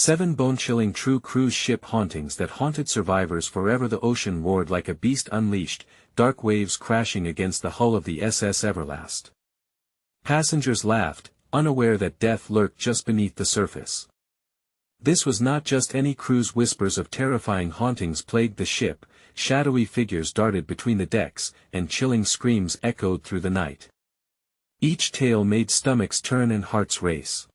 7 bone-chilling true cruise ship hauntings that haunted survivors forever. The ocean roared like a beast unleashed, dark waves crashing against the hull of the SS Everlast. Passengers laughed, unaware that death lurked just beneath the surface. This was not just any cruise. Whispers of terrifying hauntings plagued the ship, shadowy figures darted between the decks, and chilling screams echoed through the night. Each tale made stomachs turn and hearts race.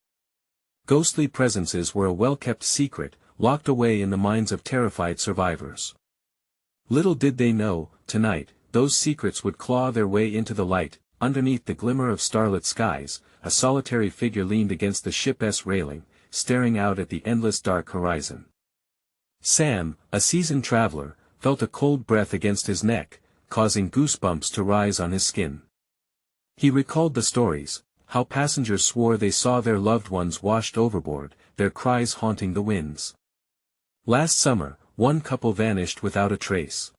Ghostly presences were a well-kept secret, locked away in the minds of terrified survivors. Little did they know, tonight, those secrets would claw their way into the light. Underneath the glimmer of starlit skies, a solitary figure leaned against the ship's railing, staring out at the endless dark horizon. Sam, a seasoned traveler, felt a cold breath against his neck, causing goosebumps to rise on his skin. He recalled the stories, how passengers swore they saw their loved ones washed overboard, their cries haunting the winds. Last summer, one couple vanished without a trace.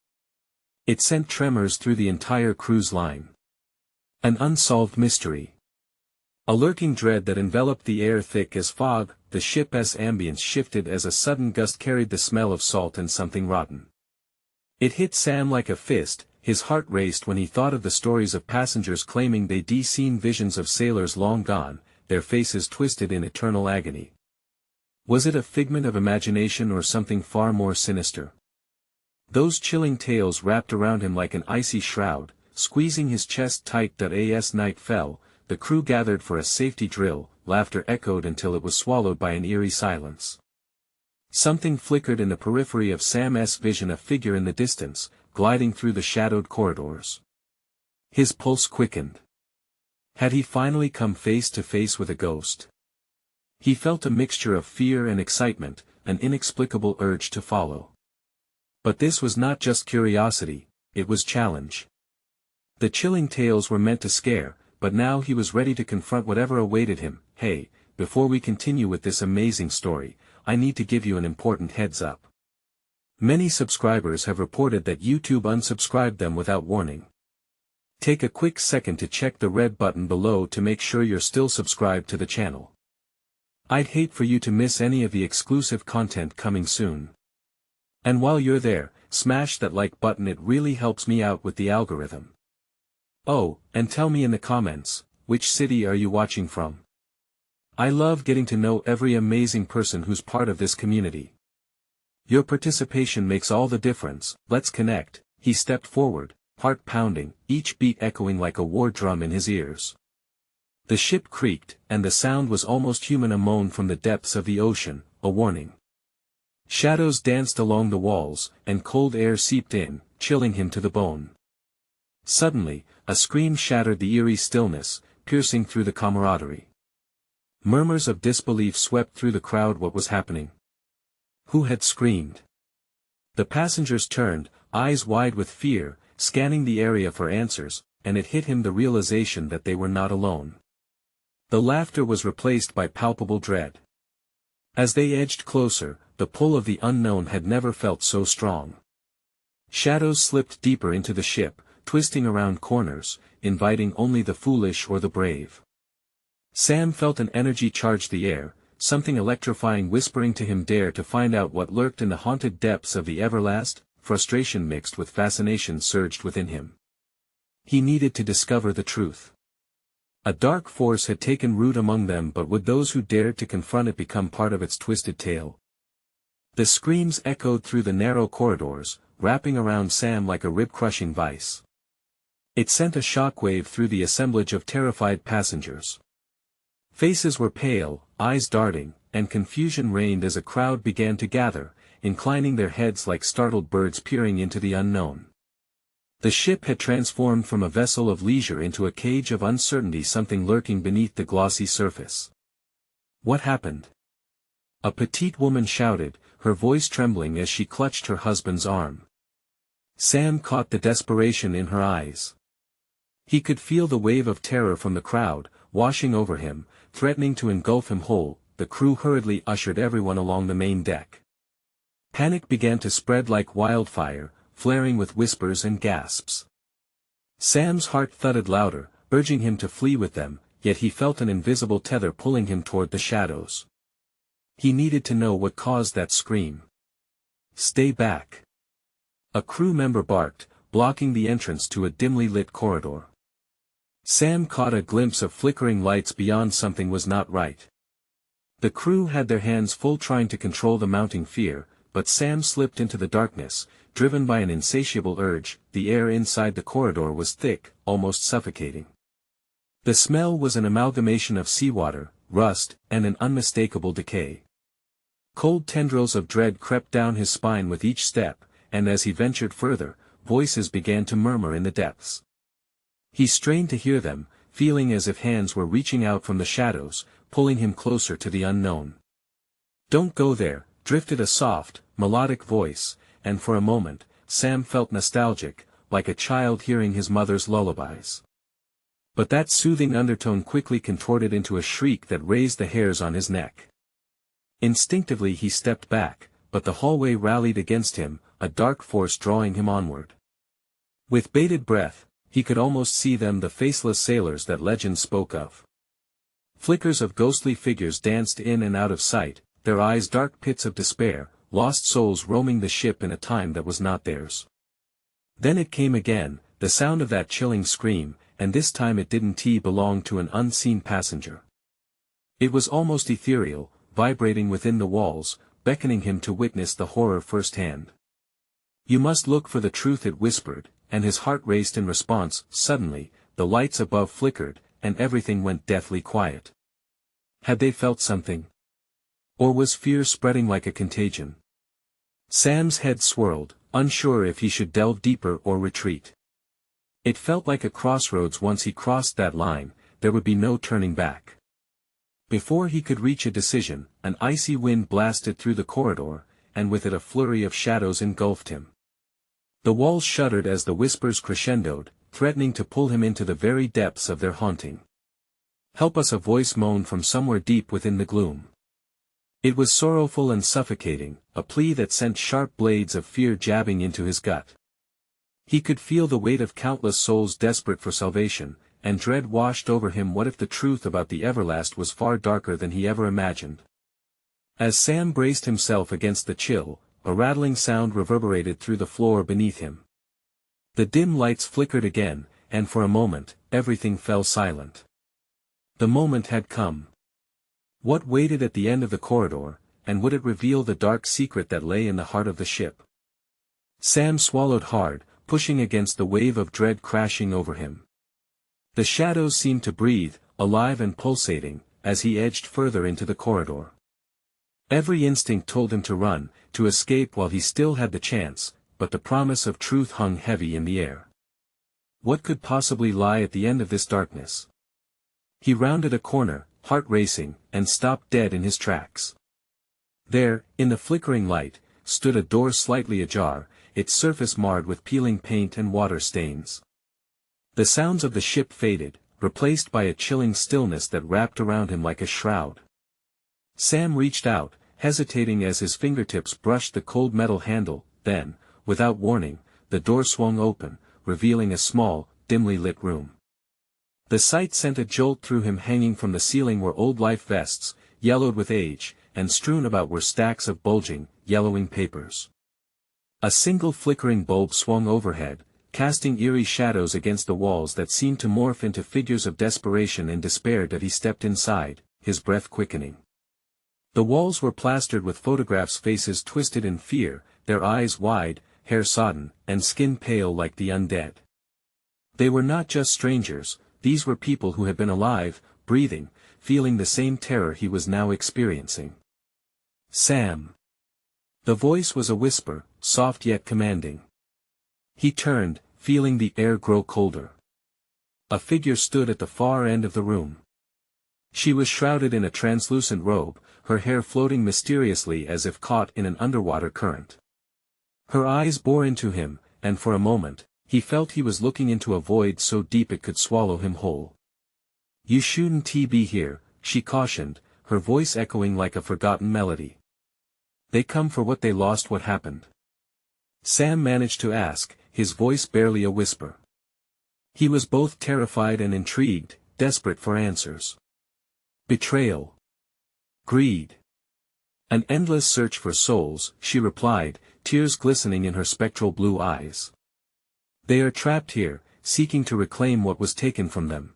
It sent tremors through the entire cruise line. An unsolved mystery. A lurking dread that enveloped the air thick as fog. The ship's ambience shifted as a sudden gust carried the smell of salt and something rotten. It hit Sam like a fist. His heart raced when he thought of the stories of passengers claiming they'd seen visions of sailors long gone, their faces twisted in eternal agony. Was it a figment of imagination or something far more sinister? Those chilling tales wrapped around him like an icy shroud, squeezing his chest tight. As night fell, the crew gathered for a safety drill. Laughter echoed until it was swallowed by an eerie silence. Something flickered in the periphery of Sam's vision, a figure in the distance, gliding through the shadowed corridors. His pulse quickened. Had he finally come face to face with a ghost? He felt a mixture of fear and excitement, an inexplicable urge to follow. But this was not just curiosity, it was challenge. The chilling tales were meant to scare, but now he was ready to confront whatever awaited him. Hey, before we continue with this amazing story, I need to give you an important heads up. Many subscribers have reported that YouTube unsubscribed them without warning. Take a quick second to check the red button below to make sure you're still subscribed to the channel. I'd hate for you to miss any of the exclusive content coming soon. And while you're there, smash that like button, it really helps me out with the algorithm. Oh, and tell me in the comments, which city are you watching from? I love getting to know every amazing person who's part of this community. Your participation makes all the difference. Let's connect. He stepped forward, heart pounding, each beat echoing like a war drum in his ears. The ship creaked, and the sound was almost human, a moan from the depths of the ocean, a warning. Shadows danced along the walls, and cold air seeped in, chilling him to the bone. Suddenly, a scream shattered the eerie stillness, piercing through the camaraderie. Murmurs of disbelief swept through the crowd. What was happening? Who had screamed? The passengers turned, eyes wide with fear, scanning the area for answers, and it hit him the realization that they were not alone. The laughter was replaced by palpable dread. As they edged closer, the pull of the unknown had never felt so strong. Shadows slipped deeper into the ship, twisting around corners, inviting only the foolish or the brave. Sam felt an energy charge the air, something electrifying whispering to him, dare to find out what lurked in the haunted depths of the Everlast. Frustration mixed with fascination surged within him. He needed to discover the truth. A dark force had taken root among them, but would those who dared to confront it become part of its twisted tale? The screams echoed through the narrow corridors, wrapping around Sam like a rib-crushing vice. It sent a shockwave through the assemblage of terrified passengers. Faces were pale, eyes darting, and confusion reigned as a crowd began to gather, inclining their heads like startled birds peering into the unknown. The ship had transformed from a vessel of leisure into a cage of uncertainty, something lurking beneath the glossy surface. What happened? A petite woman shouted, her voice trembling as she clutched her husband's arm. Sam caught the desperation in her eyes. He could feel the wave of terror from the crowd, washing over him, threatening to engulf him whole. The crew hurriedly ushered everyone along the main deck. Panic began to spread like wildfire, flaring with whispers and gasps. Sam's heart thudded louder, urging him to flee with them, yet he felt an invisible tether pulling him toward the shadows. He needed to know what caused that scream. "Stay back!" a crew member barked, blocking the entrance to a dimly lit corridor. Sam caught a glimpse of flickering lights beyond. Something was not right. The crew had their hands full trying to control the mounting fear, but Sam slipped into the darkness, driven by an insatiable urge. The air inside the corridor was thick, almost suffocating. The smell was an amalgamation of seawater, rust, and an unmistakable decay. Cold tendrils of dread crept down his spine with each step, and as he ventured further, voices began to murmur in the depths. He strained to hear them, feeling as if hands were reaching out from the shadows, pulling him closer to the unknown. "Don't go there," drifted a soft, melodic voice, and for a moment, Sam felt nostalgic, like a child hearing his mother's lullabies. But that soothing undertone quickly contorted into a shriek that raised the hairs on his neck. Instinctively he stepped back, but the hallway rallied against him, a dark force drawing him onward. With bated breath, he could almost see them, the faceless sailors that legend spoke of. Flickers of ghostly figures danced in and out of sight, their eyes dark pits of despair, lost souls roaming the ship in a time that was not theirs. Then it came again, the sound of that chilling scream, and this time it didn't belong to an unseen passenger. It was almost ethereal, vibrating within the walls, beckoning him to witness the horror firsthand. "You must look for the truth," it whispered, and his heart raced in response. Suddenly, the lights above flickered, and everything went deathly quiet. Had they felt something? Or was fear spreading like a contagion? Sam's head swirled, unsure if he should delve deeper or retreat. It felt like a crossroads. Once he crossed that line, there would be no turning back. Before he could reach a decision, an icy wind blasted through the corridor, and with it a flurry of shadows engulfed him. The walls shuddered as the whispers crescendoed, threatening to pull him into the very depths of their haunting. "Help us," a voice moaned from somewhere deep within the gloom. It was sorrowful and suffocating, a plea that sent sharp blades of fear jabbing into his gut. He could feel the weight of countless souls desperate for salvation, and dread washed over him. What if the truth about the Everlast was far darker than he ever imagined? As Sam braced himself against the chill, a rattling sound reverberated through the floor beneath him. The dim lights flickered again, and for a moment, everything fell silent. The moment had come. What waited at the end of the corridor, and would it reveal the dark secret that lay in the heart of the ship? Sam swallowed hard, pushing against the wave of dread crashing over him. The shadows seemed to breathe, alive and pulsating, as he edged further into the corridor. Every instinct told him to run, to escape while he still had the chance, but the promise of truth hung heavy in the air. What could possibly lie at the end of this darkness? He rounded a corner, heart racing, and stopped dead in his tracks. There, in the flickering light, stood a door slightly ajar, its surface marred with peeling paint and water stains. The sounds of the ship faded, replaced by a chilling stillness that wrapped around him like a shroud. Sam reached out, hesitating as his fingertips brushed the cold metal handle. Then, without warning, the door swung open, revealing a small, dimly lit room. The sight sent a jolt through him. Hanging from the ceiling were old life vests, yellowed with age, and strewn about were stacks of bulging, yellowing papers. A single flickering bulb swung overhead, casting eerie shadows against the walls that seemed to morph into figures of desperation and despair. As he stepped inside, his breath quickening. The walls were plastered with photographs, faces twisted in fear, their eyes wide, hair sodden, and skin pale like the undead. They were not just strangers, these were people who had been alive, breathing, feeling the same terror he was now experiencing. "Sam." The voice was a whisper, soft yet commanding. He turned, feeling the air grow colder. A figure stood at the far end of the room. She was shrouded in a translucent robe, her hair floating mysteriously as if caught in an underwater current. Her eyes bore into him, and for a moment, he felt he was looking into a void so deep it could swallow him whole. "You shouldn't be here," she cautioned, her voice echoing like a forgotten melody. "They come for what they lost." "What happened?" Sam managed to ask, his voice barely a whisper. He was both terrified and intrigued, desperate for answers. Betrayal. Greed. An endless search for souls, she replied, tears glistening in her spectral blue eyes. They are trapped here, seeking to reclaim what was taken from them.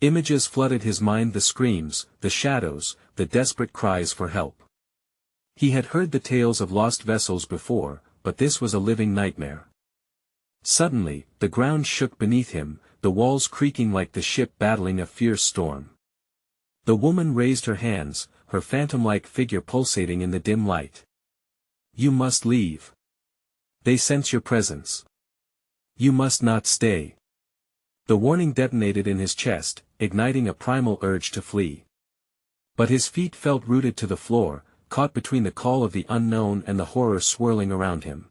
Images flooded his mind, the screams, the shadows, the desperate cries for help. He had heard the tales of lost vessels before, but this was a living nightmare. Suddenly, the ground shook beneath him, the walls creaking like the ship battling a fierce storm. The woman raised her hands, her phantom-like figure pulsating in the dim light. You must leave. They sense your presence. You must not stay. The warning detonated in his chest, igniting a primal urge to flee. But his feet felt rooted to the floor, caught between the call of the unknown and the horror swirling around him.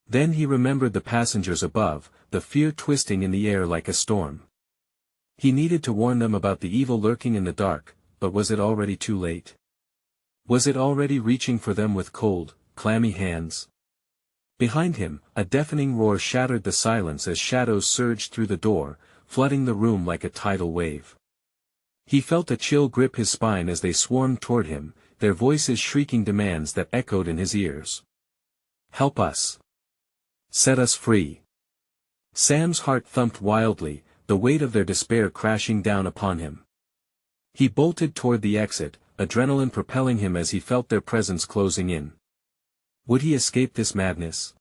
Then he remembered the passengers above, the fear twisting in the air like a storm. He needed to warn them about the evil lurking in the dark, but was it already too late? Was it already reaching for them with cold, clammy hands? Behind him, a deafening roar shattered the silence as shadows surged through the door, flooding the room like a tidal wave. He felt a chill grip his spine as they swarmed toward him, their voices shrieking demands that echoed in his ears. Help us. Set us free. Sam's heart thumped wildly, the weight of their despair crashing down upon him. He bolted toward the exit, adrenaline propelling him as he felt their presence closing in. Would he escape this madness?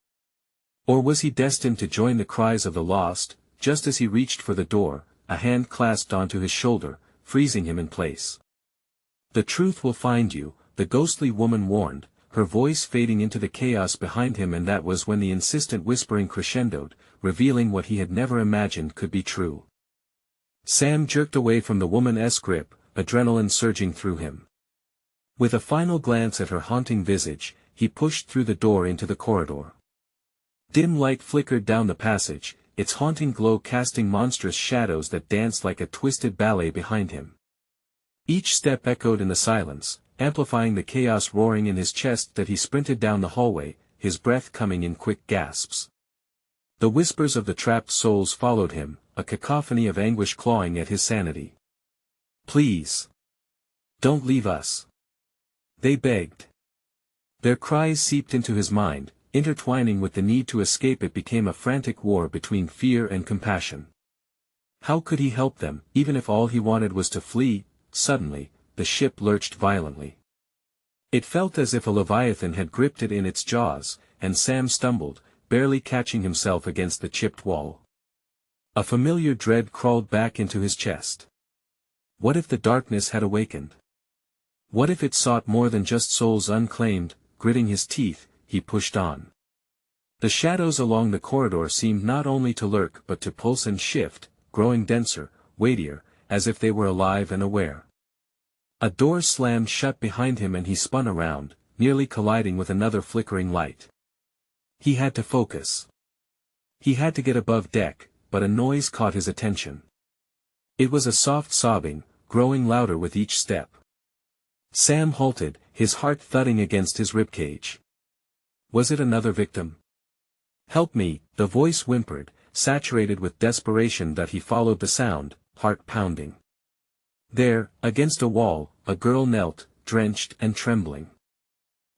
Or was he destined to join the cries of the lost? Just as he reached for the door, a hand clasped onto his shoulder, freezing him in place. The truth will find you, the ghostly woman warned, her voice fading into the chaos behind him, and that was when the insistent whispering crescendoed, revealing what he had never imagined could be true. Sam jerked away from the woman's grip, adrenaline surging through him. With a final glance at her haunting visage, he pushed through the door into the corridor. Dim light flickered down the passage, its haunting glow casting monstrous shadows that danced like a twisted ballet behind him. Each step echoed in the silence, amplifying the chaos roaring in his chest that he sprinted down the hallway, his breath coming in quick gasps. The whispers of the trapped souls followed him, a cacophony of anguish clawing at his sanity. Please. Don't leave us. They begged. Their cries seeped into his mind, intertwining with the need to escape. It became a frantic war between fear and compassion. How could he help them, even if all he wanted was to flee? Suddenly, the ship lurched violently. It felt as if a leviathan had gripped it in its jaws, and Sam stumbled, barely catching himself against the chipped wall. A familiar dread crawled back into his chest. What if the darkness had awakened? What if it sought more than just souls unclaimed? Gritting his teeth, he pushed on. The shadows along the corridor seemed not only to lurk but to pulse and shift, growing denser, weightier, as if they were alive and aware. A door slammed shut behind him and he spun around, nearly colliding with another flickering light. He had to focus. He had to get above deck, but a noise caught his attention. It was a soft sobbing, growing louder with each step. Sam halted, his heart thudding against his ribcage. Was it another victim? Help me, the voice whimpered, saturated with desperation that he followed the sound, heart pounding. There, against a wall, a girl knelt, drenched and trembling.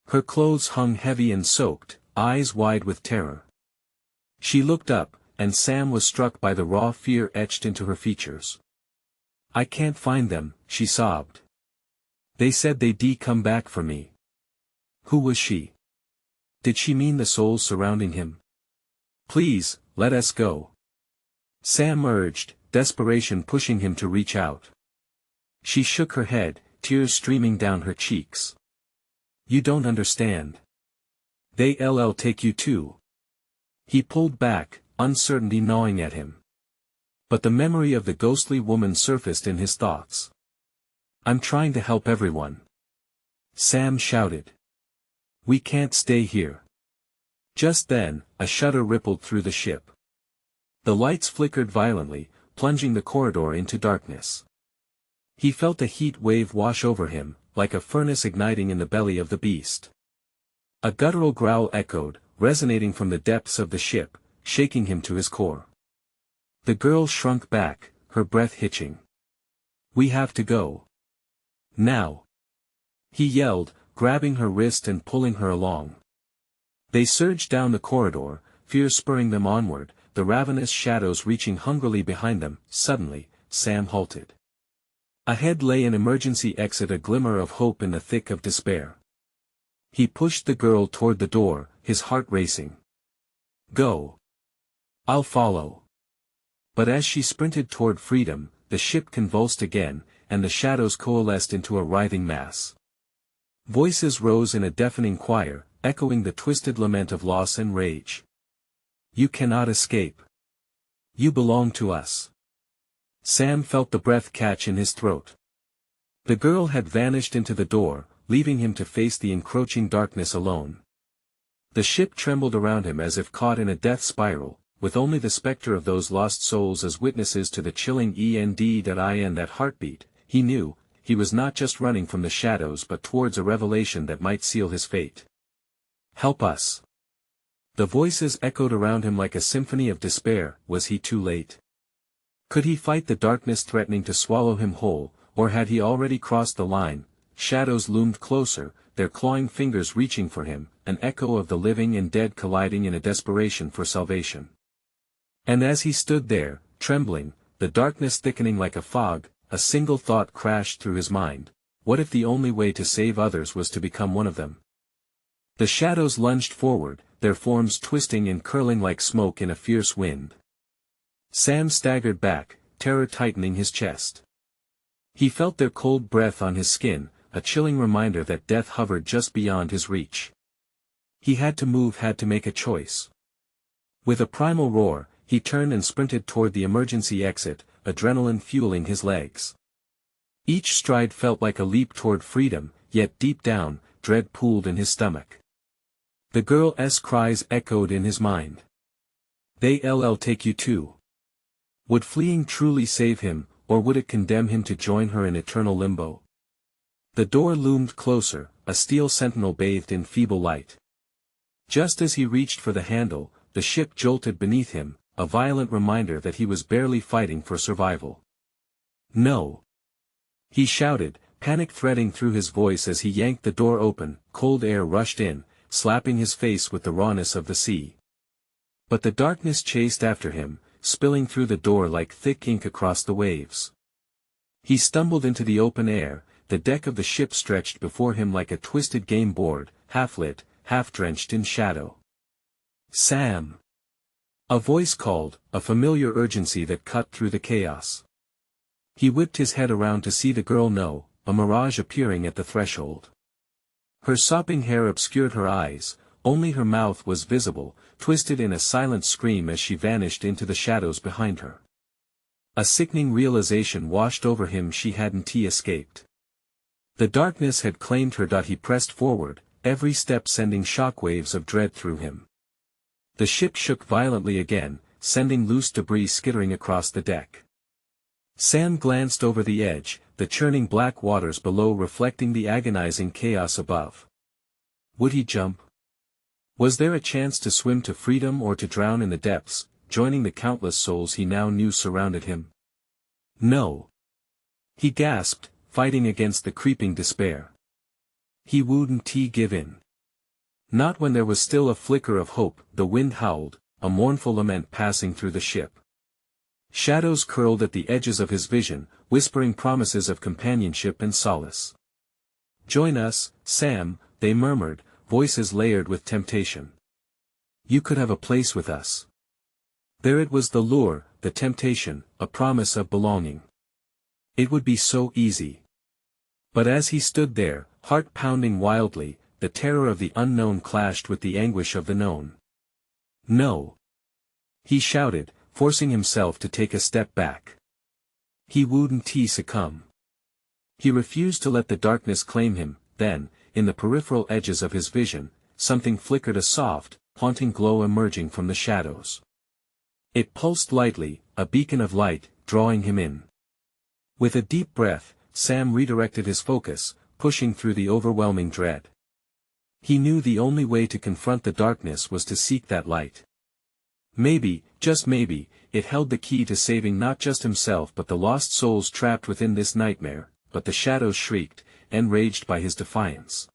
Her clothes hung heavy and soaked, eyes wide with terror. She looked up, and Sam was struck by the raw fear etched into her features. I can't find them, she sobbed. They said they'd come back for me. Who was she? Did she mean the souls surrounding him? Please, let us go. Sam urged, desperation pushing him to reach out. She shook her head, tears streaming down her cheeks. You don't understand. They'll take you too. He pulled back, uncertainty gnawing at him. But the memory of the ghostly woman surfaced in his thoughts. I'm trying to help everyone. Sam shouted. We can't stay here. Just then, a shudder rippled through the ship. The lights flickered violently, plunging the corridor into darkness. He felt a heat wave wash over him, like a furnace igniting in the belly of the beast. A guttural growl echoed, resonating from the depths of the ship, shaking him to his core. The girl shrunk back, her breath hitching. We have to go. Now. He yelled, grabbing her wrist and pulling her along. They surged down the corridor, fear spurring them onward, the ravenous shadows reaching hungrily behind them. Suddenly, Sam halted. Ahead lay an emergency exit, a glimmer of hope in the thick of despair. He pushed the girl toward the door, his heart racing. "Go. I'll follow." But as she sprinted toward freedom, the ship convulsed again, and the shadows coalesced into a writhing mass. Voices rose in a deafening choir, echoing the twisted lament of loss and rage. "You cannot escape. You belong to us." Sam felt the breath catch in his throat. The girl had vanished into the door, leaving him to face the encroaching darkness alone. The ship trembled around him as if caught in a death spiral, with only the specter of those lost souls as witnesses to the chilling end. That heartbeat, he knew, he was not just running from the shadows but towards a revelation that might seal his fate. "Help us." The voices echoed around him like a symphony of despair. Was he too late? Could he fight the darkness threatening to swallow him whole, or had he already crossed the line? Shadows loomed closer, their clawing fingers reaching for him, an echo of the living and dead colliding in a desperation for salvation. And as he stood there, trembling, the darkness thickening like a fog, a single thought crashed through his mind: what if the only way to save others was to become one of them? The shadows lunged forward, their forms twisting and curling like smoke in a fierce wind. Sam staggered back, terror tightening his chest. He felt their cold breath on his skin, a chilling reminder that death hovered just beyond his reach. He had to move, had to make a choice. With a primal roar, he turned and sprinted toward the emergency exit, adrenaline fueling his legs. Each stride felt like a leap toward freedom, yet deep down, dread pooled in his stomach. The girl's cries echoed in his mind. They'll take you too. Would fleeing truly save him, or would it condemn him to join her in eternal limbo? The door loomed closer, a steel sentinel bathed in feeble light. Just as he reached for the handle, the ship jolted beneath him, a violent reminder that he was barely fighting for survival. "No!" he shouted, panic threading through his voice as he yanked the door open. Cold air rushed in, slapping his face with the rawness of the sea. But the darkness chased after him, spilling through the door like thick ink across the waves. He stumbled into the open air, the deck of the ship stretched before him like a twisted game board, half-lit, half-drenched in shadow. "Sam!" A voice called, a familiar urgency that cut through the chaos. He whipped his head around to see the girl. No, a mirage appearing at the threshold. Her sopping hair obscured her eyes, only her mouth was visible, twisted in a silent scream as she vanished into the shadows behind her. A sickening realization washed over him: she hadn't escaped. The darkness had claimed her. He pressed forward, every step sending shockwaves of dread through him. The ship shook violently again, sending loose debris skittering across the deck. Sam glanced over the edge, the churning black waters below reflecting the agonizing chaos above. Would he jump? Was there a chance to swim to freedom or to drown in the depths, joining the countless souls he now knew surrounded him? No. He gasped, fighting against the creeping despair. He wouldn't give in. Not when there was still a flicker of hope. The wind howled, a mournful lament passing through the ship. Shadows curled at the edges of his vision, whispering promises of companionship and solace. "Join us, Sam," they murmured, voices layered with temptation. "You could have a place with us." There it was, the lure, the temptation, a promise of belonging. It would be so easy. But as he stood there, heart pounding wildly, the terror of the unknown clashed with the anguish of the known. "No!" he shouted, forcing himself to take a step back. He wouldn't succumb. He refused to let the darkness claim him. Then, in the peripheral edges of his vision, something flickered, a soft, haunting glow emerging from the shadows. It pulsed lightly, a beacon of light, drawing him in. With a deep breath, Sam redirected his focus, pushing through the overwhelming dread. He knew the only way to confront the darkness was to seek that light. Maybe, just maybe, it held the key to saving not just himself but the lost souls trapped within this nightmare. But the shadows shrieked, enraged by his defiance.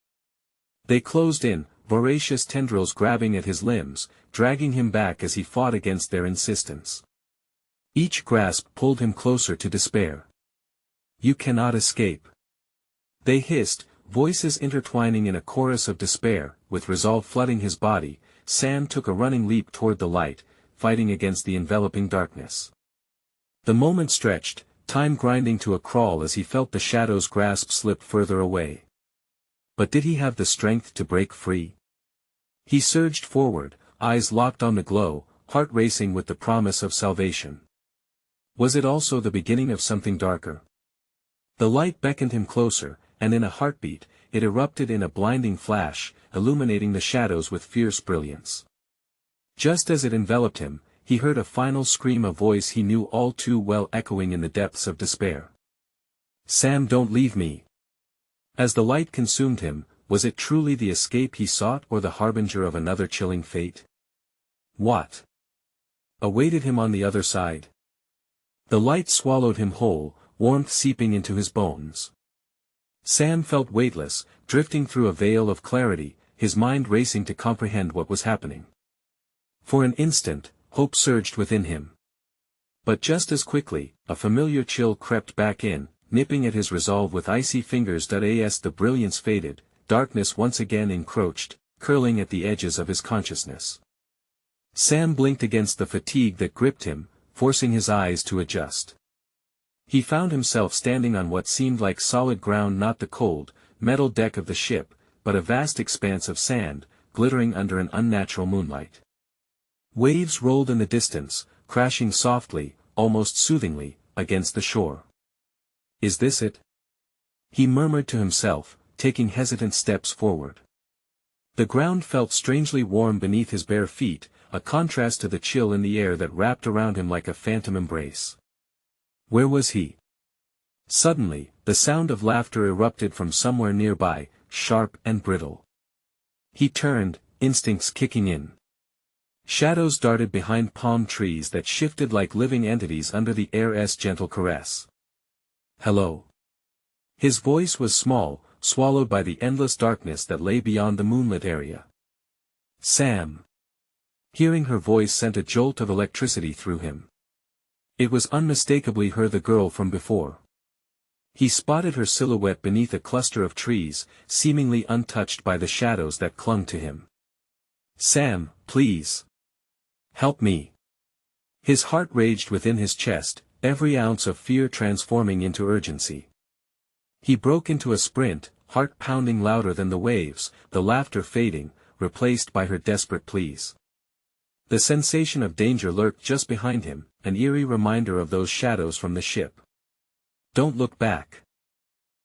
They closed in, voracious tendrils grabbing at his limbs, dragging him back as he fought against their insistence. Each grasp pulled him closer to despair. "You cannot escape," they hissed, voices intertwining in a chorus of despair. With resolve flooding his body, Sam took a running leap toward the light, fighting against the enveloping darkness. The moment stretched, time grinding to a crawl as he felt the shadow's grasp slip further away. But did he have the strength to break free? He surged forward, eyes locked on the glow, heart racing with the promise of salvation. Was it also the beginning of something darker? The light beckoned him closer, and in a heartbeat, it erupted in a blinding flash, illuminating the shadows with fierce brilliance. Just as it enveloped him, he heard a final scream, a voice he knew all too well echoing in the depths of despair. "Sam, don't leave me." As the light consumed him, was it truly the escape he sought or the harbinger of another chilling fate? What awaited him on the other side? The light swallowed him whole, warmth seeping into his bones. Sam felt weightless, drifting through a veil of clarity, his mind racing to comprehend what was happening. For an instant, hope surged within him. But just as quickly, a familiar chill crept back in, nipping at his resolve with icy fingers. As the brilliance faded, darkness once again encroached, curling at the edges of his consciousness. Sam blinked against the fatigue that gripped him, forcing his eyes to adjust. He found himself standing on what seemed like solid ground, not the cold, metal deck of the ship, but a vast expanse of sand, glittering under an unnatural moonlight. Waves rolled in the distance, crashing softly, almost soothingly, against the shore. "Is this it?" he murmured to himself, taking hesitant steps forward. The ground felt strangely warm beneath his bare feet, a contrast to the chill in the air that wrapped around him like a phantom embrace. Where was he? Suddenly, the sound of laughter erupted from somewhere nearby, sharp and brittle. He turned, instincts kicking in. Shadows darted behind palm trees that shifted like living entities under the air's gentle caress. "Hello." His voice was small, swallowed by the endless darkness that lay beyond the moonlit area. "Sam." Hearing her voice sent a jolt of electricity through him. It was unmistakably her, the girl from before. He spotted her silhouette beneath a cluster of trees, seemingly untouched by the shadows that clung to him. "Sam, please. Help me." His heart raged within his chest, every ounce of fear transforming into urgency. He broke into a sprint, heart pounding louder than the waves, the laughter fading, replaced by her desperate pleas. The sensation of danger lurked just behind him, an eerie reminder of those shadows from the ship. "Don't look back,"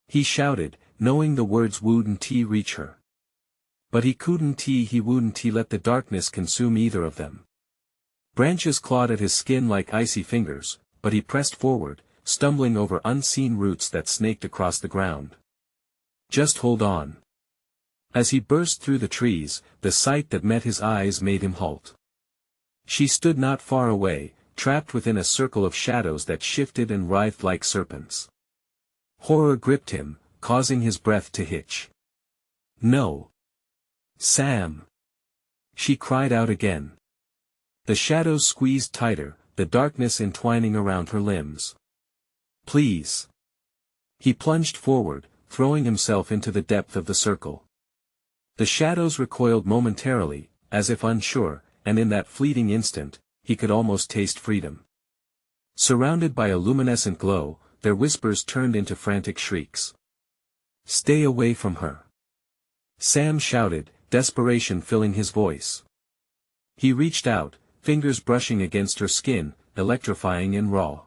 he shouted, knowing the words wouldn't reach her. But he wouldn't let the darkness consume either of them. Branches clawed at his skin like icy fingers, but he pressed forward, stumbling over unseen roots that snaked across the ground. "Just hold on." As he burst through the trees, the sight that met his eyes made him halt. She stood not far away, trapped within a circle of shadows that shifted and writhed like serpents. Horror gripped him, causing his breath to hitch. "No. Sam!" she cried out again. The shadows squeezed tighter, the darkness entwining around her limbs. "Please." He plunged forward, throwing himself into the depth of the circle. The shadows recoiled momentarily, as if unsure, and in that fleeting instant, he could almost taste freedom. Surrounded by a luminescent glow, their whispers turned into frantic shrieks. "Stay away from her!" Sam shouted, desperation filling his voice. He reached out, fingers brushing against her skin, electrifying and raw.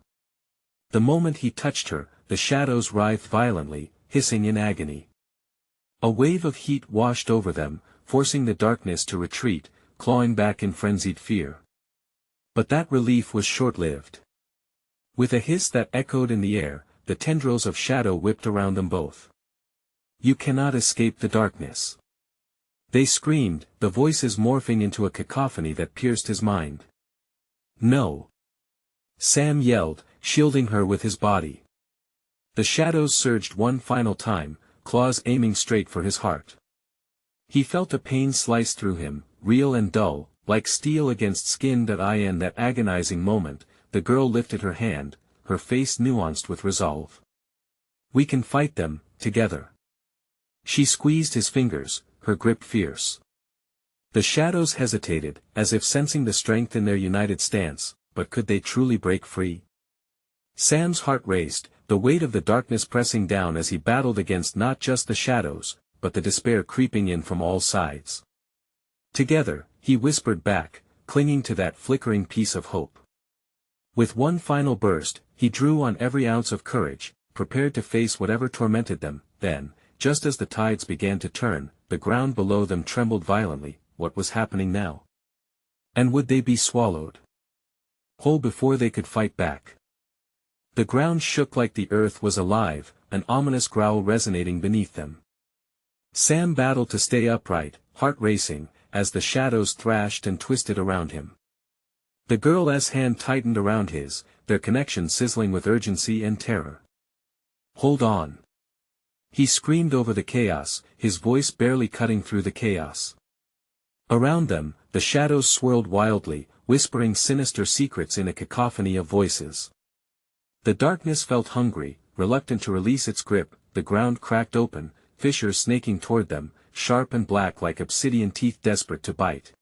The moment he touched her, the shadows writhed violently, hissing in agony. A wave of heat washed over them, forcing the darkness to retreat, clawing back in frenzied fear. But that relief was short-lived. With a hiss that echoed in the air, the tendrils of shadow whipped around them both. "You cannot escape the darkness," they screamed, the voices morphing into a cacophony that pierced his mind. "No!" Sam yelled, shielding her with his body. The shadows surged one final time, claws aiming straight for his heart. He felt a pain slice through him, real and dull, like steel against skin. In that agonizing moment, the girl lifted her hand, her face nuanced with resolve. "We can fight them, together." She squeezed his fingers, her grip fierce. The shadows hesitated, as if sensing the strength in their united stance, but could they truly break free? Sam's heart raced, the weight of the darkness pressing down as he battled against not just the shadows, but the despair creeping in from all sides. "Together," he whispered back, clinging to that flickering piece of hope. With one final burst, he drew on every ounce of courage, prepared to face whatever tormented them. Then, just as the tides began to turn, the ground below them trembled violently. What was happening now? And would they be swallowed whole before they could fight back? The ground shook like the earth was alive, an ominous growl resonating beneath them. Sam battled to stay upright, heart racing, as the shadows thrashed and twisted around him. The girl's hand tightened around his, their connection sizzling with urgency and terror. "Hold on!" he screamed over the chaos, his voice barely cutting through the chaos. Around them, the shadows swirled wildly, whispering sinister secrets in a cacophony of voices. The darkness felt hungry, reluctant to release its grip. The ground cracked open, fissures snaking toward them, sharp and black like obsidian teeth desperate to bite.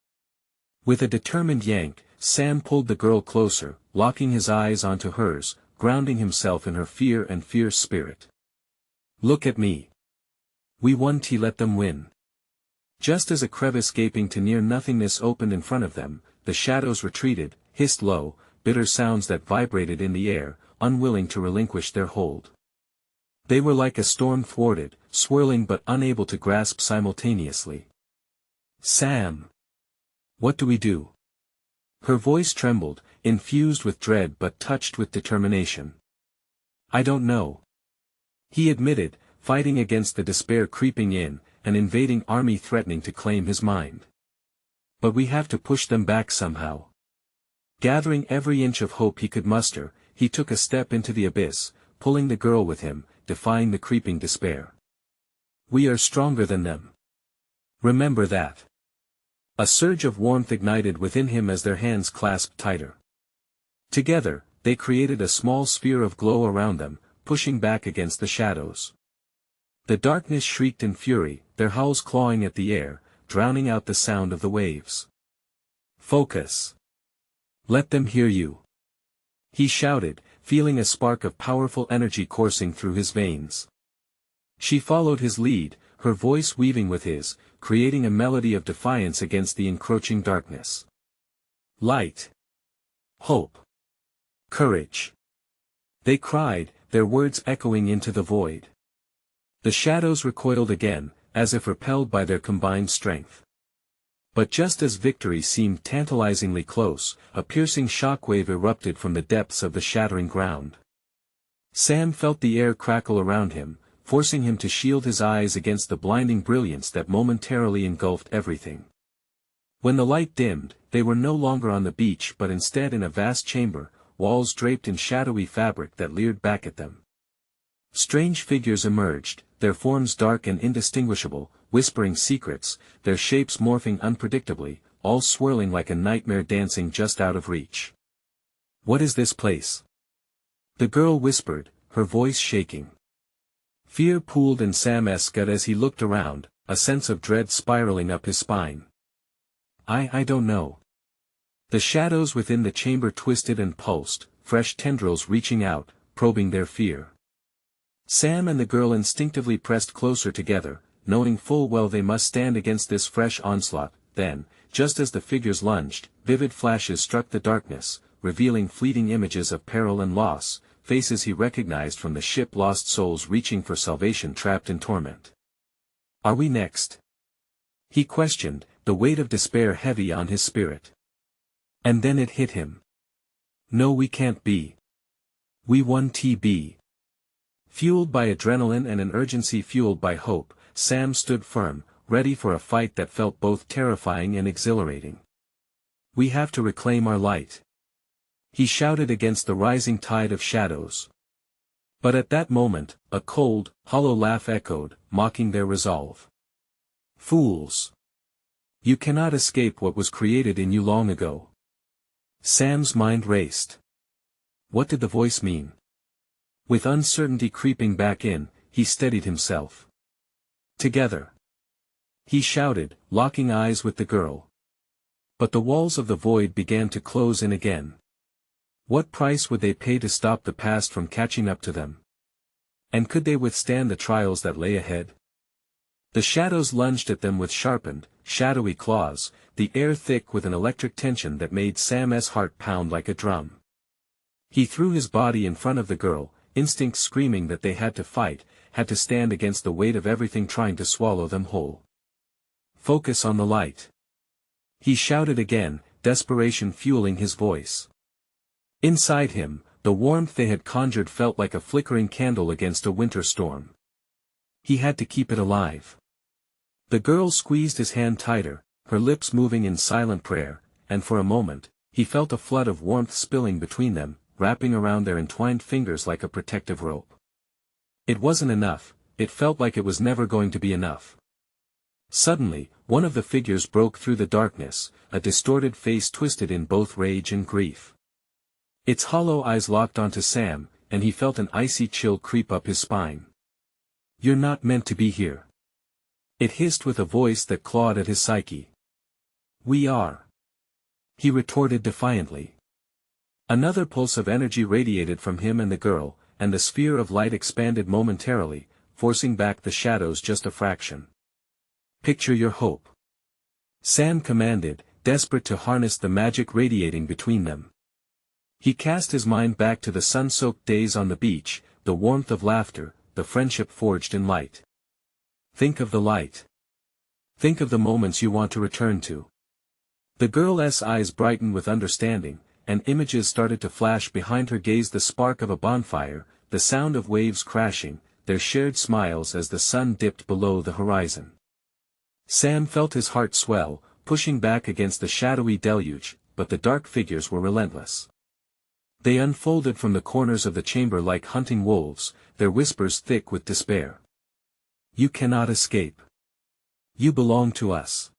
With a determined yank, Sam pulled the girl closer, locking his eyes onto hers, grounding himself in her fear and fierce spirit. "Look at me. We won't let them win." Just as a crevice gaping to near nothingness opened in front of them, the shadows retreated, hissed low, bitter sounds that vibrated in the air, unwilling to relinquish their hold. They were like a storm thwarted, swirling but unable to grasp simultaneously. "Sam! What do we do?" Her voice trembled, infused with dread but touched with determination. "I don't know," he admitted, fighting against the despair creeping in, an invading army threatening to claim his mind. "But we have to push them back somehow." Gathering every inch of hope he could muster, he took a step into the abyss, pulling the girl with him, defying the creeping despair. "We are stronger than them. Remember that." A surge of warmth ignited within him as their hands clasped tighter. Together, they created a small sphere of glow around them, pushing back against the shadows. The darkness shrieked in fury, their howls clawing at the air, drowning out the sound of the waves. "Focus. Let them hear you," he shouted, feeling a spark of powerful energy coursing through his veins. She followed his lead, her voice weaving with his, creating a melody of defiance against the encroaching darkness. "Light. Hope. Courage." They cried, their words echoing into the void. The shadows recoiled again, as if repelled by their combined strength. But just as victory seemed tantalizingly close, a piercing shockwave erupted from the depths of the shattering ground. Sam felt the air crackle around him, forcing him to shield his eyes against the blinding brilliance that momentarily engulfed everything. When the light dimmed, they were no longer on the beach but instead in a vast chamber, walls draped in shadowy fabric that leered back at them. Strange figures emerged, their forms dark and indistinguishable, whispering secrets, their shapes morphing unpredictably, all swirling like a nightmare dancing just out of reach. "What is this place?" the girl whispered, her voice shaking. Fear pooled in Sam's gut as he looked around, a sense of dread spiraling up his spine. I don't know." The shadows within the chamber twisted and pulsed, fresh tendrils reaching out, probing their fear. Sam and the girl instinctively pressed closer together, knowing full well they must stand against this fresh onslaught. Then, just as the figures lunged, vivid flashes struck the darkness, revealing fleeting images of peril and loss, faces he recognized from the ship, lost souls reaching for salvation trapped in torment. "Are we next?" he questioned, the weight of despair heavy on his spirit. And then it hit him. "No, we can't be. We won't be." Fueled by adrenaline and an urgency fueled by hope, Sam stood firm, ready for a fight that felt both terrifying and exhilarating. "We have to reclaim our light," he shouted against the rising tide of shadows. But at that moment, a cold, hollow laugh echoed, mocking their resolve. Fools! You cannot escape what was created in you long ago. Sam's mind raced. What did the voice mean? With uncertainty creeping back in, he steadied himself. Together. He shouted, locking eyes with the girl. But the walls of the void began to close in again. What price would they pay to stop the past from catching up to them? And could they withstand the trials that lay ahead? The shadows lunged at them with sharpened, shadowy claws, the air thick with an electric tension that made Sam's heart pound like a drum. He threw his body in front of the girl, instinct screaming that they had to fight, had to stand against the weight of everything trying to swallow them whole. Focus on the light. He shouted again, desperation fueling his voice. Inside him, the warmth they had conjured felt like a flickering candle against a winter storm. He had to keep it alive. The girl squeezed his hand tighter, her lips moving in silent prayer, and for a moment, he felt a flood of warmth spilling between them, wrapping around their entwined fingers like a protective rope. It wasn't enough, it felt like it was never going to be enough. Suddenly, one of the figures broke through the darkness, a distorted face twisted in both rage and grief. Its hollow eyes locked onto Sam, and he felt an icy chill creep up his spine. "You're not meant to be here." It hissed with a voice that clawed at his psyche. "We are," he retorted defiantly. Another pulse of energy radiated from him and the girl, and the sphere of light expanded momentarily, forcing back the shadows just a fraction. "Picture your hope," Sam commanded, desperate to harness the magic radiating between them. He cast his mind back to the sun-soaked days on the beach, the warmth of laughter, the friendship forged in light. Think of the light. Think of the moments you want to return to. The girl's eyes brightened with understanding, and images started to flash behind her gaze, the spark of a bonfire, the sound of waves crashing, their shared smiles as the sun dipped below the horizon. Sam felt his heart swell, pushing back against the shadowy deluge, but the dark figures were relentless. They unfolded from the corners of the chamber like hunting wolves, their whispers thick with despair. "You cannot escape. You belong to us."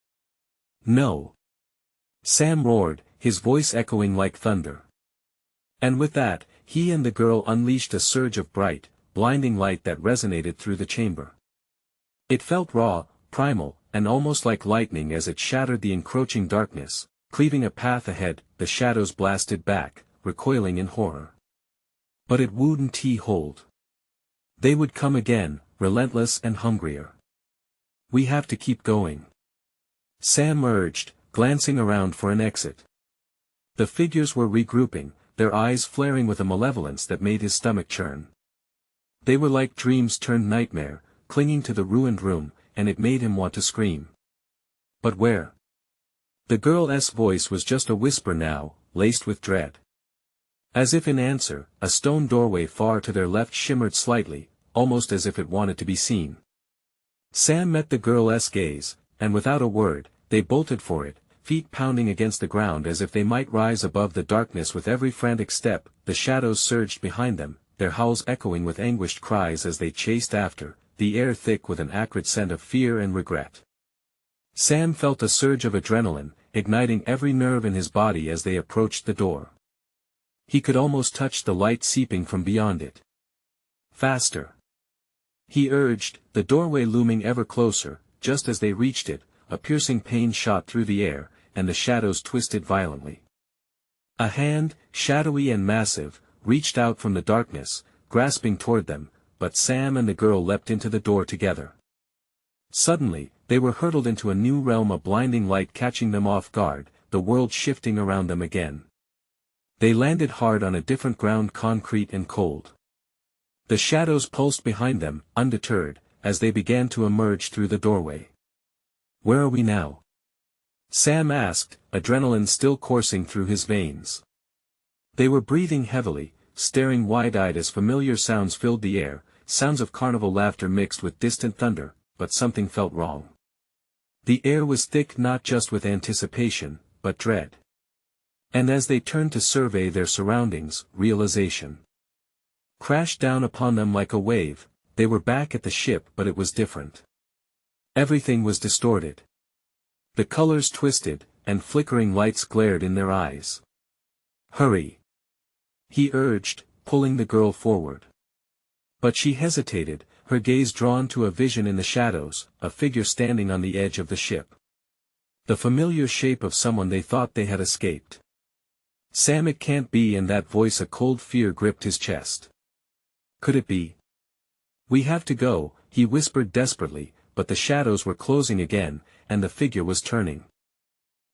"No." Sam roared, his voice echoing like thunder. And with that, he and the girl unleashed a surge of bright, blinding light that resonated through the chamber. It felt raw, primal, and almost like lightning as it shattered the encroaching darkness, cleaving a path ahead. The shadows blasted back, recoiling in horror. But it wouldn't hold. They would come again, relentless and hungrier. "We have to keep going," Sam urged, glancing around for an exit. The figures were regrouping, their eyes flaring with a malevolence that made his stomach churn. They were like dreams turned nightmare, clinging to the ruined room, and it made him want to scream. But where? The girl's voice was just a whisper now, laced with dread. As if in answer, a stone doorway far to their left shimmered slightly, almost as if it wanted to be seen. Sam met the girl's gaze, and without a word, they bolted for it, feet pounding against the ground as if they might rise above the darkness with every frantic step. The shadows surged behind them, their howls echoing with anguished cries as they chased after, the air thick with an acrid scent of fear and regret. Sam felt a surge of adrenaline, igniting every nerve in his body as they approached the door. He could almost touch the light seeping from beyond it. "Faster!" he urged, the doorway looming ever closer. Just as they reached it, a piercing pain shot through the air, and the shadows twisted violently. A hand, shadowy and massive, reached out from the darkness, grasping toward them, but Sam and the girl leapt into the door together. Suddenly, they were hurtled into a new realm, a blinding light catching them off guard, the world shifting around them again. They landed hard on a different ground, concrete and cold. The shadows pulsed behind them, undeterred, as they began to emerge through the doorway. "Where are we now?" Sam asked, adrenaline still coursing through his veins. They were breathing heavily, staring wide-eyed as familiar sounds filled the air, sounds of carnival laughter mixed with distant thunder, but something felt wrong. The air was thick not just with anticipation, but dread. And as they turned to survey their surroundings, realization crashed down upon them like a wave. They were back at the ship, but it was different. Everything was distorted. The colors twisted, and flickering lights glared in their eyes. "Hurry!" he urged, pulling the girl forward. But she hesitated, her gaze drawn to a vision in the shadows, a figure standing on the edge of the ship. The familiar shape of someone they thought they had escaped. "Sam, it can't be," and that voice, a cold fear gripped his chest. Could it be? "We have to go," he whispered desperately, but the shadows were closing again, and the figure was turning.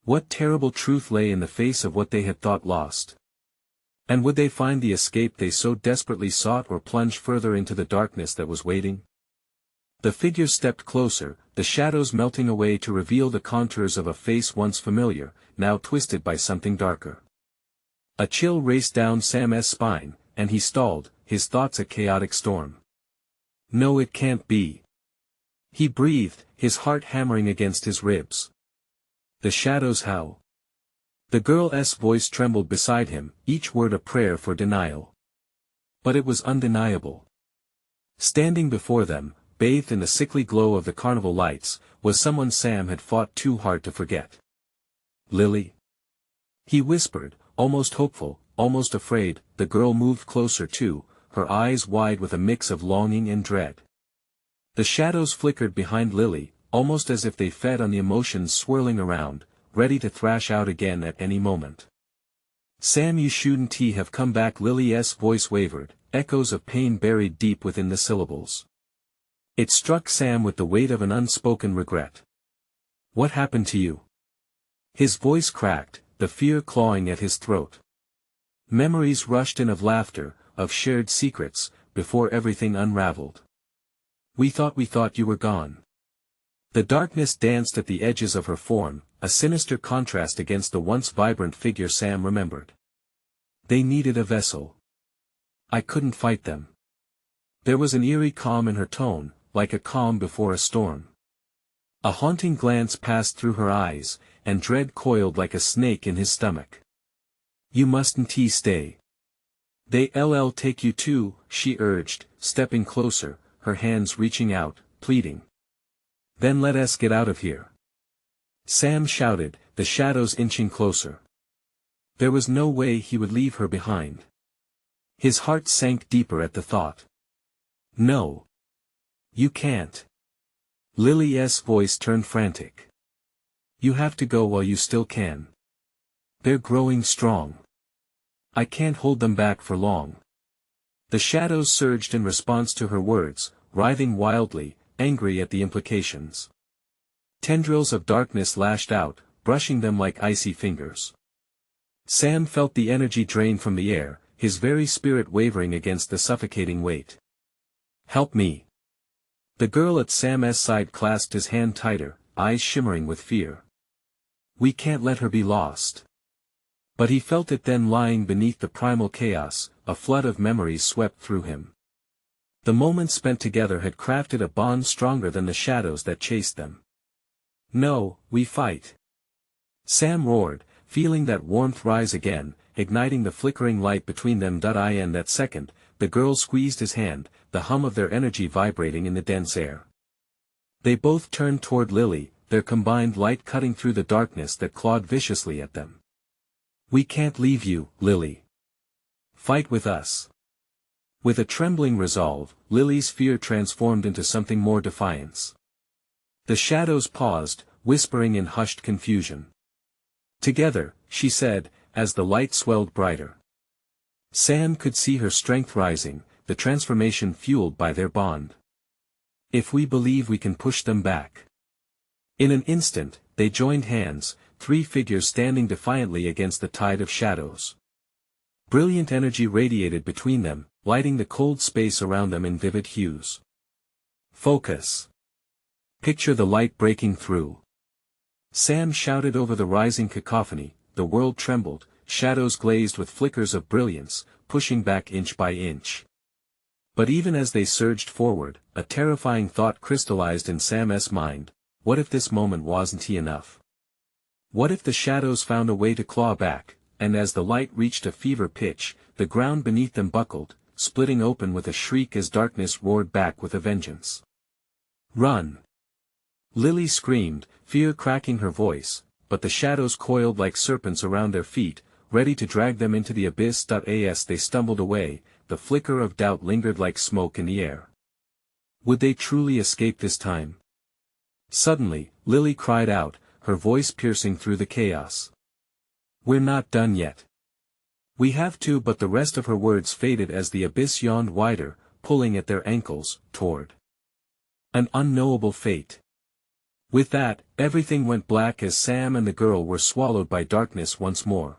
What terrible truth lay in the face of what they had thought lost? And would they find the escape they so desperately sought, or plunge further into the darkness that was waiting? The figure stepped closer, the shadows melting away to reveal the contours of a face once familiar, now twisted by something darker. A chill raced down Sam's spine, and he stalled, his thoughts a chaotic storm. "No, it can't be," he breathed, his heart hammering against his ribs. "The shadows, how?" The girl's voice trembled beside him, each word a prayer for denial. But it was undeniable. Standing before them, bathed in the sickly glow of the carnival lights, was someone Sam had fought too hard to forget. "Lily?" he whispered, almost hopeful, almost afraid. The girl moved closer too, her eyes wide with a mix of longing and dread. The shadows flickered behind Lily, almost as if they fed on the emotions swirling around, ready to thrash out again at any moment. "Sam, you shouldn't have come back." Lily's voice wavered, echoes of pain buried deep within the syllables. It struck Sam with the weight of an unspoken regret. "What happened to you?" His voice cracked, the fear clawing at his throat. Memories rushed in of laughter, of shared secrets, before everything unraveled. We thought you were gone." The darkness danced at the edges of her form, a sinister contrast against the once vibrant figure Sam remembered. "They needed a vessel. I couldn't fight them." There was an eerie calm in her tone, like a calm before a storm. A haunting glance passed through her eyes, and dread coiled like a snake in his stomach. "You mustn't stay. They'll take you too," she urged, stepping closer, her hands reaching out, pleading. "Then let us get out of here," Sam shouted, the shadows inching closer. There was no way he would leave her behind. His heart sank deeper at the thought. "No. You can't." Lily's voice turned frantic. "You have to go while you still can. They're growing strong. I can't hold them back for long." The shadows surged in response to her words, writhing wildly, angry at the implications. Tendrils of darkness lashed out, brushing them like icy fingers. Sam felt the energy drain from the air, his very spirit wavering against the suffocating weight. "Help me." The girl at Sam's side clasped his hand tighter, eyes shimmering with fear. "We can't let her be lost." But he felt it then, lying beneath the primal chaos, a flood of memories swept through him. The moments spent together had crafted a bond stronger than the shadows that chased them. "No, we fight," Sam roared, feeling that warmth rise again, igniting the flickering light between them. In that second, the girl squeezed his hand, the hum of their energy vibrating in the dense air. They both turned toward Lily, their combined light cutting through the darkness that clawed viciously at them. "We can't leave you, Lily. Fight with us." With a trembling resolve, Lily's fear transformed into something more defiance. The shadows paused, whispering in hushed confusion. "Together," she said, as the light swelled brighter. Sam could see her strength rising, the transformation fueled by their bond. "If we believe we can push them back." In an instant, they joined hands, three figures standing defiantly against the tide of shadows. Brilliant energy radiated between them, lighting the cold space around them in vivid hues. "Focus. Picture the light breaking through." Sam shouted over the rising cacophony. The world trembled, shadows glazed with flickers of brilliance, pushing back inch by inch. But even as they surged forward, a terrifying thought crystallized in Sam's mind: what if this moment wasn't enough? What if the shadows found a way to claw back? And as the light reached a fever pitch, the ground beneath them buckled, splitting open with a shriek as darkness roared back with a vengeance. "Run!" Lily screamed, fear cracking her voice, but the shadows coiled like serpents around their feet, ready to drag them into the abyss. As they stumbled away, the flicker of doubt lingered like smoke in the air. Would they truly escape this time? Suddenly, Lily cried out, her voice piercing through the chaos. We're not done yet. We have to. But the rest of her words faded as the abyss yawned wider, pulling at their ankles, toward an unknowable fate. With that, everything went black as Sam and the girl were swallowed by darkness once more.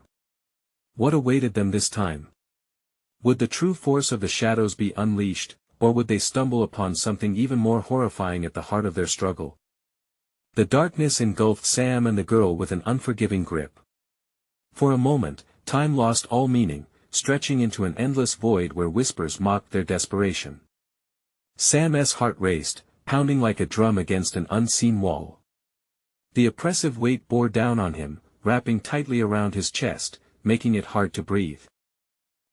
What awaited them this time? Would the true force of the shadows be unleashed, or would they stumble upon something even more horrifying at the heart of their struggle? The darkness engulfed Sam and the girl with an unforgiving grip. For a moment, time lost all meaning, stretching into an endless void where whispers mocked their desperation. Sam's heart raced, pounding like a drum against an unseen wall. The oppressive weight bore down on him, wrapping tightly around his chest, making it hard to breathe.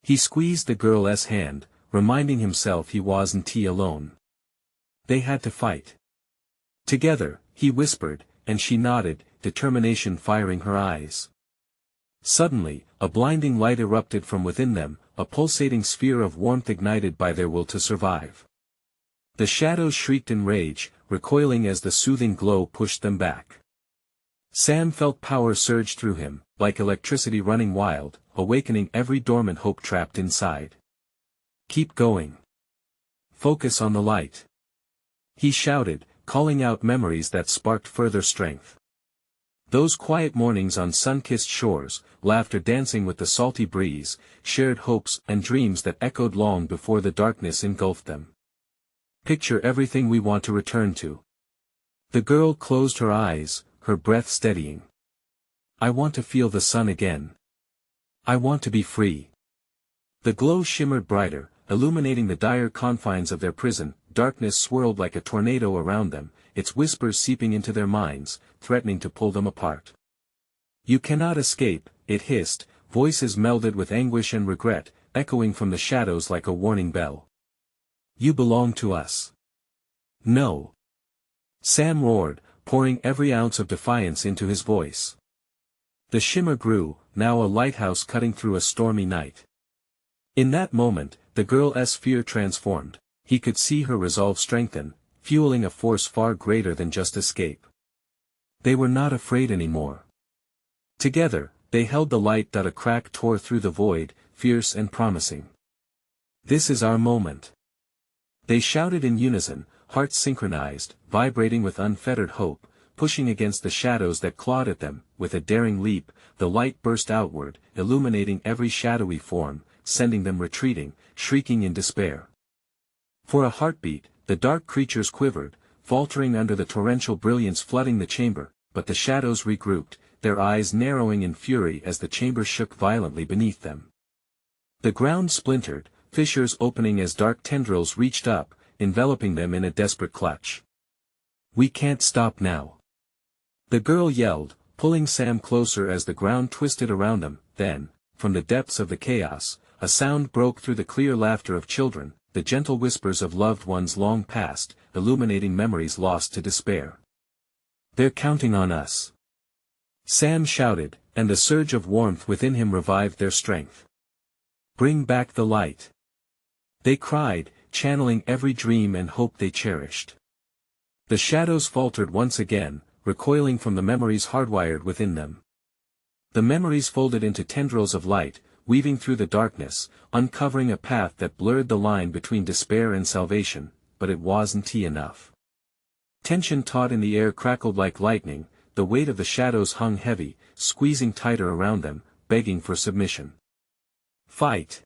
He squeezed the girl's hand, reminding himself he wasn't alone. They had to fight. Together, he whispered, and she nodded, determination firing her eyes. Suddenly, a blinding light erupted from within them, a pulsating sphere of warmth ignited by their will to survive. The shadows shrieked in rage, recoiling as the soothing glow pushed them back. Sam felt power surge through him, like electricity running wild, awakening every dormant hope trapped inside. Keep going. Focus on the light. He shouted, calling out memories that sparked further strength. Those quiet mornings on sun-kissed shores, laughter dancing with the salty breeze, shared hopes and dreams that echoed long before the darkness engulfed them. Picture everything we want to return to. The girl closed her eyes, her breath steadying. I want to feel the sun again. I want to be free. The glow shimmered brighter, illuminating the dire confines of their prison. Darkness swirled like a tornado around them, its whispers seeping into their minds, threatening to pull them apart. You cannot escape, it hissed, voices melded with anguish and regret, echoing from the shadows like a warning bell. You belong to us. No. Sam roared, pouring every ounce of defiance into his voice. The shimmer grew, now a lighthouse cutting through a stormy night. In that moment, the girl's fear transformed. He could see her resolve strengthen, fueling a force far greater than just escape. They were not afraid anymore. Together, they held the light. A crack tore through the void, fierce and promising. This is our moment. They shouted in unison, hearts synchronized, vibrating with unfettered hope, pushing against the shadows that clawed at them. With a daring leap, the light burst outward, illuminating every shadowy form, sending them retreating, shrieking in despair. For a heartbeat, the dark creatures quivered, faltering under the torrential brilliance flooding the chamber, but the shadows regrouped, their eyes narrowing in fury as the chamber shook violently beneath them. The ground splintered, fissures opening as dark tendrils reached up, enveloping them in a desperate clutch. We can't stop now. The girl yelled, pulling Sam closer as the ground twisted around them. Then, from the depths of the chaos, a sound broke through the clear laughter of children, the gentle whispers of loved ones long past, illuminating memories lost to despair. They're counting on us. Sam shouted, and the surge of warmth within him revived their strength. Bring back the light. They cried, channeling every dream and hope they cherished. The shadows faltered once again, recoiling from the memories hardwired within them. The memories folded into tendrils of light, weaving through the darkness, uncovering a path that blurred the line between despair and salvation, but it wasn't enough. Tension taut in the air crackled like lightning, the weight of the shadows hung heavy, squeezing tighter around them, begging for submission. Fight!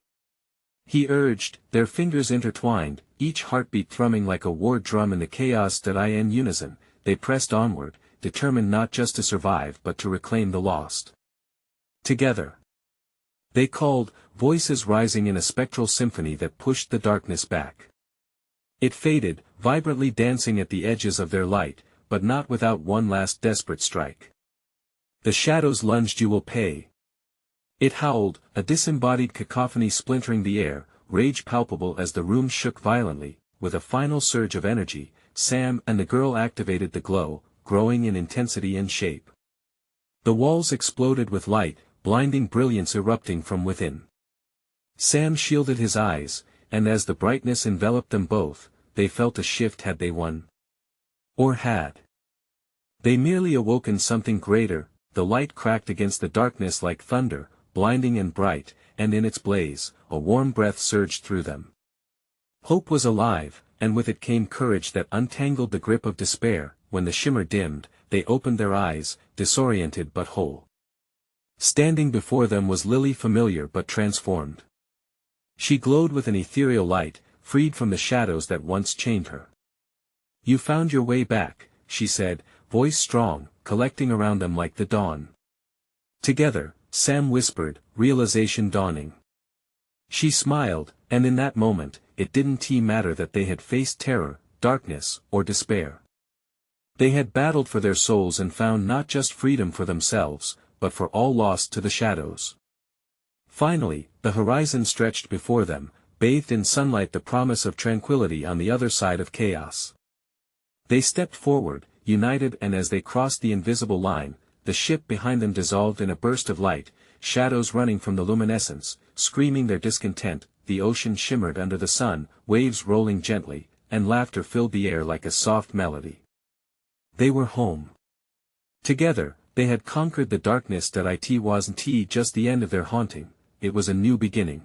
He urged, their fingers intertwined, each heartbeat thrumming like a war drum in the chaos. In unison, they pressed onward, determined not just to survive but to reclaim the lost. Together. They called, voices rising in a spectral symphony that pushed the darkness back. It faded, vibrantly dancing at the edges of their light, but not without one last desperate strike. The shadows lunged. You will pay. It howled, a disembodied cacophony splintering the air, rage palpable as the room shook violently. With a final surge of energy, Sam and the girl activated the glow, growing in intensity and shape. The walls exploded with light, blinding brilliance erupting from within. Sam shielded his eyes, and as the brightness enveloped them both, they felt a shift. Had they won? Or had they merely awoken something greater? The light cracked against the darkness like thunder, blinding and bright, and in its blaze, a warm breath surged through them. Hope was alive, and with it came courage that untangled the grip of despair. When the shimmer dimmed, they opened their eyes, disoriented but whole. Standing before them was Lily, familiar but transformed. She glowed with an ethereal light, freed from the shadows that once chained her. "You found your way back," she said, voice strong, collecting around them like the dawn. "Together," Sam whispered, realization dawning. She smiled, and in that moment, it didn't matter that they had faced terror, darkness, or despair. They had battled for their souls and found not just freedom for themselves, but for all lost to the shadows. Finally, the horizon stretched before them, bathed in sunlight, the promise of tranquility on the other side of chaos. They stepped forward, united, and as they crossed the invisible line, the ship behind them dissolved in a burst of light, shadows running from the luminescence, screaming their discontent. The ocean shimmered under the sun, waves rolling gently, and laughter filled the air like a soft melody. They were home. Together, they had conquered the darkness. That it wasn't just the end of their haunting, it was a new beginning.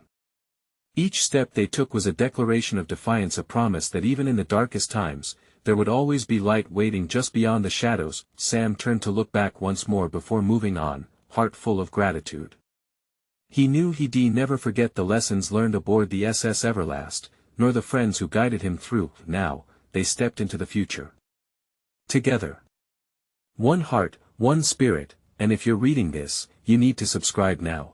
Each step they took was a declaration of defiance, a promise that even in the darkest times, there would always be light waiting just beyond the shadows. Sam turned to look back once more before moving on, heart full of gratitude. He knew he'd never forget the lessons learned aboard the SS Everlast, nor the friends who guided him through. Now, they stepped into the future. Together. One heart, one spirit, and if you're reading this, you need to subscribe now.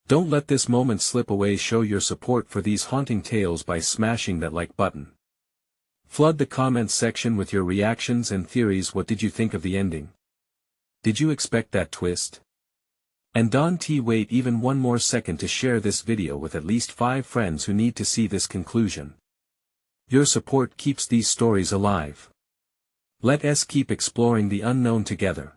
Don't let this moment slip away. Show your support for these haunting tales by smashing that like button. Flood the comments section with your reactions and theories. What did you think of the ending? Did you expect that twist? And don't wait even one more second to share this video with at least 5 friends who need to see this conclusion. Your support keeps these stories alive. Let us keep exploring the unknown together.